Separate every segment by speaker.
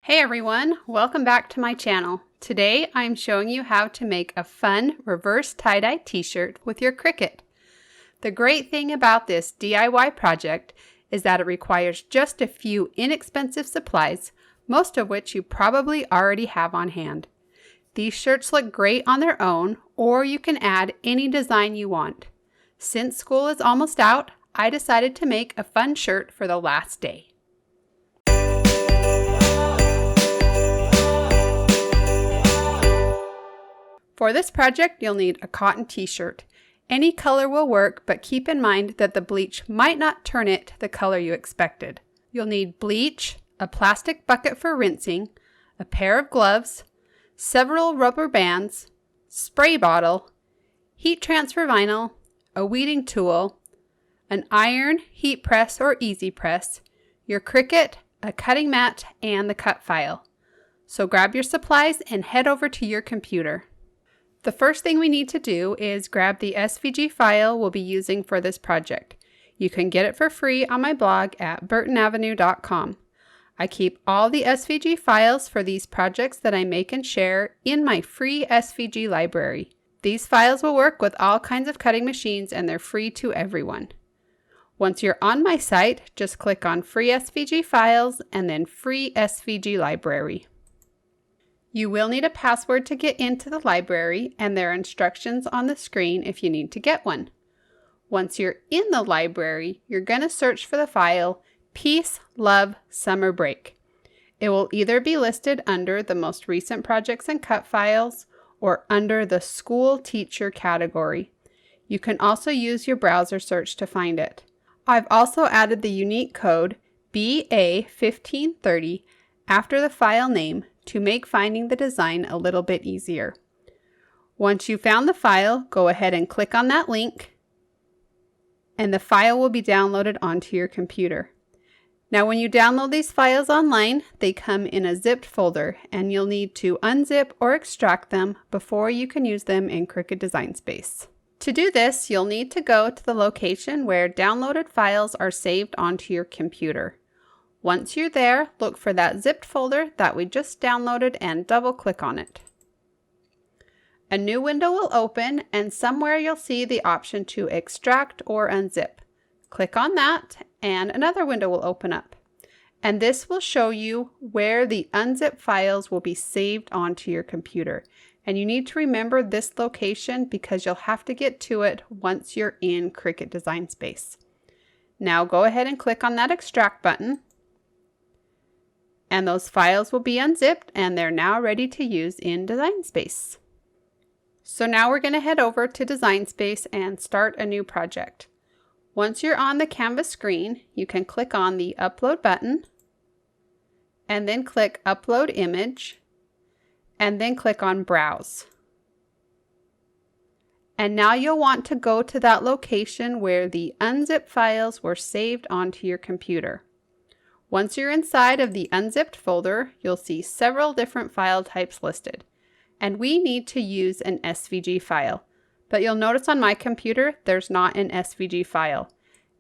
Speaker 1: Hey everyone, welcome back to my channel. Today I'm showing you how to make a fun reverse tie-dye t-shirt with your Cricut. The great thing about this DIY project is that it requires just a few inexpensive supplies, most of which you probably already have on hand. These shirts look great on their own, or you can add any design you want. Since school is almost out, I decided to make a fun shirt for the last day. For this project, you'll need a cotton t-shirt. Any color will work, but keep in mind that the bleach might not turn it the color you expected. You'll need bleach, a plastic bucket for rinsing, a pair of gloves, several rubber bands, spray bottle, heat transfer vinyl, a weeding tool, an iron, heat press or easy press, your Cricut, a cutting mat, and the cut file. So grab your supplies and head over to your computer. The first thing we need to do is grab the SVG file we'll be using for this project. You can get it for free on my blog at burtonavenue.com. I keep all the SVG files for these projects that I make and share in my free SVG library. These files will work with all kinds of cutting machines and they're free to everyone. Once you're on my site, just click on Free SVG Files and then Free SVG Library. You will need a password to get into the library, and there are instructions on the screen if you need to get one. Once you're in the library, you're going to search for the file Peace, Love Summer Break. It will either be listed under the most recent projects and cut files or under the school teacher category. You can also use your browser search to find it. I've also added the unique code BA1530 after the file name to make finding the design a little bit easier. Once you've found the file, go ahead and click on that link, and the file will be downloaded onto your computer. Now when you download these files online, they come in a zipped folder, and you'll need to unzip or extract them before you can use them in Cricut Design Space. To do this, you'll need to go to the location where downloaded files are saved onto your computer. Once you're there, look for that zipped folder that we just downloaded and double-click on it. A new window will open, and somewhere you'll see the option to extract or unzip. Click on that and another window will open up. And this will show you where the unzipped files will be saved onto your computer. And you need to remember this location because you'll have to get to it once you're in Cricut Design Space. Now go ahead and click on that extract button. And those files will be unzipped and they're now ready to use in Design Space. So now we're going to head over to Design Space and start a new project. Once you're on the Canvas screen, you can click on the Upload button and then click Upload Image and then click on Browse. And now you'll want to go to that location where the unzipped files were saved onto your computer. Once you're inside of the unzipped folder, you'll see several different file types listed. And we need to use an SVG file. But you'll notice on my computer, there's not an SVG file.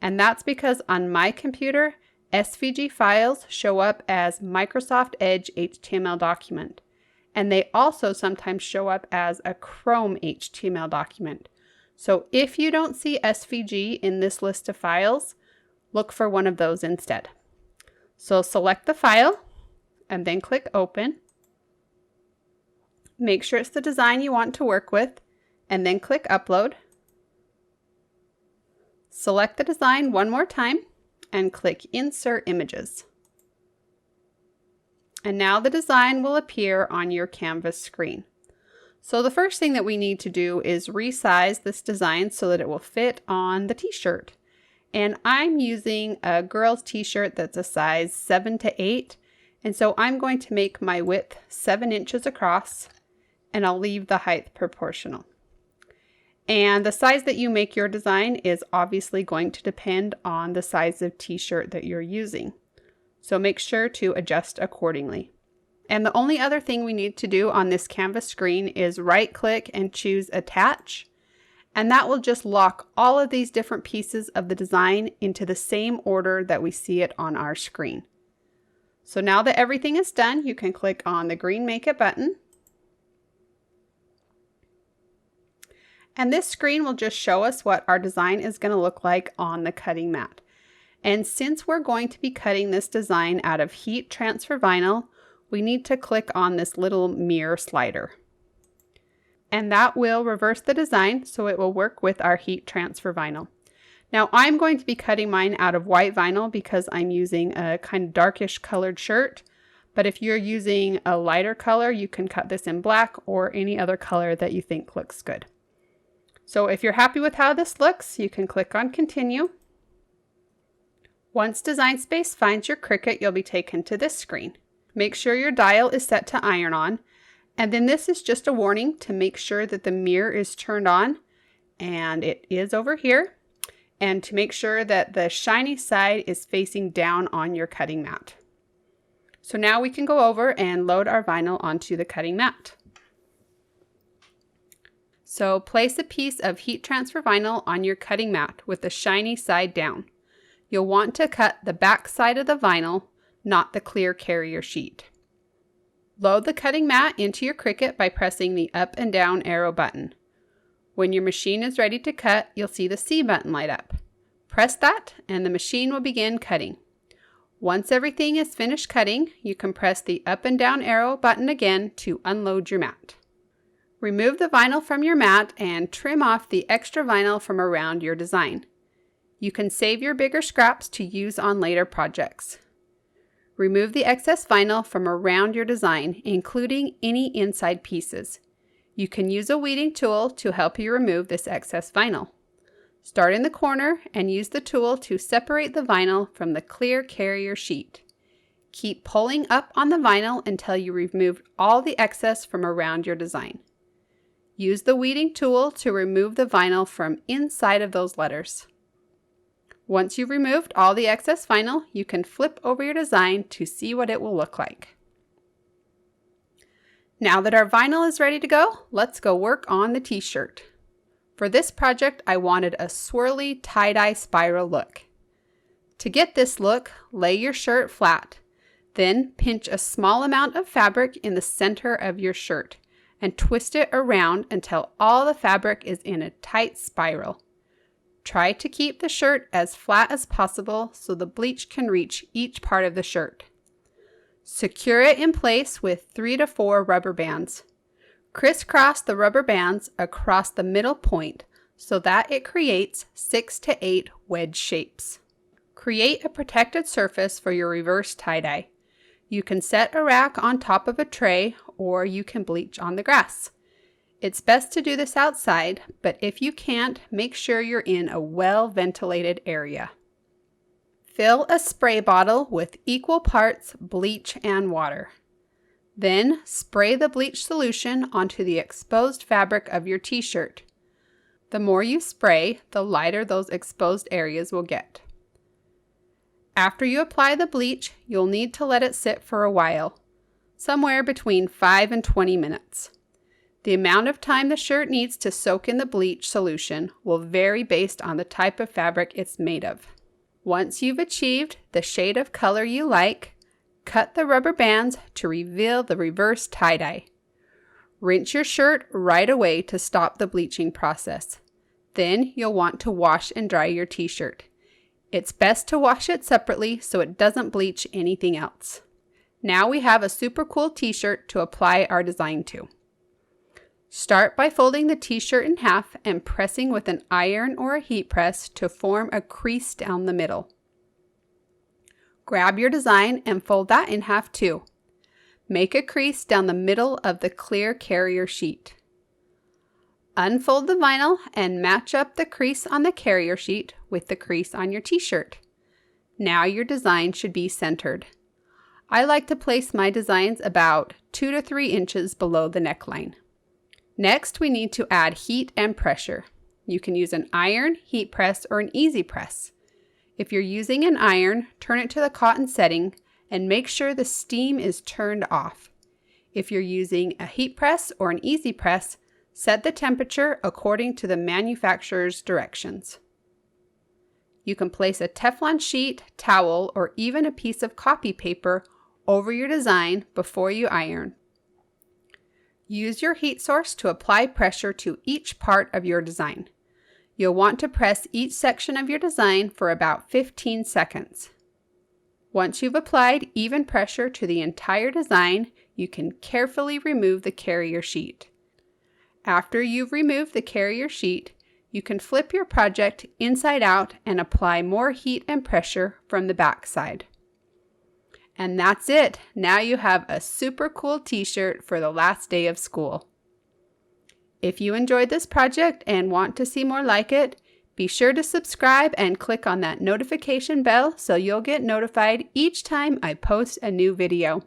Speaker 1: And that's because on my computer, SVG files show up as Microsoft Edge HTML document. And they also sometimes show up as a Chrome HTML document. So if you don't see SVG in this list of files, look for one of those instead. So select the file and then click Open. Make sure it's the design you want to work with and then click Upload. Select the design one more time and click Insert Images. And now the design will appear on your Canvas screen. So the first thing that we need to do is resize this design so that it will fit on the t-shirt. And I'm using a girl's t-shirt that's a size 7 to 8. And so I'm going to make my width 7 inches across and I'll leave the height proportional. And the size that you make your design is obviously going to depend on the size of t-shirt that you're using. So make sure to adjust accordingly. And the only other thing we need to do on this Canvas screen is right click and choose Attach. And that will just lock all of these different pieces of the design into the same order that we see it on our screen. So now that everything is done, you can click on the green Make It button. And this screen will just show us what our design is going to look like on the cutting mat. And since we're going to be cutting this design out of heat transfer vinyl, we need to click on this little mirror slider. And that will reverse the design so it will work with our heat transfer vinyl. Now I'm going to be cutting mine out of white vinyl because I'm using a kind of darkish colored shirt. But if you're using a lighter color, you can cut this in black or any other color that you think looks good. So if you're happy with how this looks, you can click on Continue. Once Design Space finds your Cricut, you'll be taken to this screen. Make sure your dial is set to iron on, and then this is just a warning to make sure that the mirror is turned on, and it is over here, and to make sure that the shiny side is facing down on your cutting mat. So now we can go over and load our vinyl onto the cutting mat. So place a piece of heat transfer vinyl on your cutting mat with the shiny side down. You'll want to cut the back side of the vinyl, not the clear carrier sheet. Load the cutting mat into your Cricut by pressing the up and down arrow button. When your machine is ready to cut, you'll see the C button light up. Press that and the machine will begin cutting. Once everything is finished cutting, you can press the up and down arrow button again to unload your mat. Remove the vinyl from your mat and trim off the extra vinyl from around your design. You can save your bigger scraps to use on later projects. Remove the excess vinyl from around your design, including any inside pieces. You can use a weeding tool to help you remove this excess vinyl. Start in the corner and use the tool to separate the vinyl from the clear carrier sheet. Keep pulling up on the vinyl until you remove all the excess from around your design. Use the weeding tool to remove the vinyl from inside of those letters. Once you've removed all the excess vinyl, you can flip over your design to see what it will look like. Now that our vinyl is ready to go, let's go work on the t-shirt. For this project, I wanted a swirly tie-dye spiral look. To get this look, lay your shirt flat. Then pinch a small amount of fabric in the center of your shirt and twist it around until all the fabric is in a tight spiral. Try to keep the shirt as flat as possible so the bleach can reach each part of the shirt. Secure it in place with 3 to 4 rubber bands. Crisscross the rubber bands across the middle point so that it creates 6 to 8 wedge shapes. Create a protected surface for your reverse tie-dye. You can set a rack on top of a tray or you can bleach on the grass. It's best to do this outside, but if you can't, make sure you're in a well-ventilated area. Fill a spray bottle with equal parts bleach and water. Then spray the bleach solution onto the exposed fabric of your t-shirt. The more you spray, the lighter those exposed areas will get. After you apply the bleach, you'll need to let it sit for a while, somewhere between 5 and 20 minutes. The amount of time the shirt needs to soak in the bleach solution will vary based on the type of fabric it's made of. Once you've achieved the shade of color you like, cut the rubber bands to reveal the reverse tie-dye. Rinse your shirt right away to stop the bleaching process. Then you'll want to wash and dry your t-shirt. It's best to wash it separately so it doesn't bleach anything else. Now we have a super cool t-shirt to apply our design to. Start by folding the t-shirt in half and pressing with an iron or a heat press to form a crease down the middle. Grab your design and fold that in half too. Make a crease down the middle of the clear carrier sheet. Unfold the vinyl and match up the crease on the carrier sheet with the crease on your t-shirt. Now your design should be centered. I like to place my designs about 2 to 3 inches below the neckline. Next, we need to add heat and pressure. You can use an iron, heat press, or an easy press. If you're using an iron, turn it to the cotton setting and make sure the steam is turned off. If you're using a heat press or an easy press, set the temperature according to the manufacturer's directions. You can place a Teflon sheet, towel, or even a piece of copy paper over your design before you iron. Use your heat source to apply pressure to each part of your design. You'll want to press each section of your design for about 15 seconds. Once you've applied even pressure to the entire design, you can carefully remove the carrier sheet. After you've removed the carrier sheet, you can flip your project inside out and apply more heat and pressure from the back side. And that's it. Now you have a super cool t-shirt for the last day of school. If you enjoyed this project and want to see more like it, be sure to subscribe and click on that notification bell so you'll get notified each time I post a new video.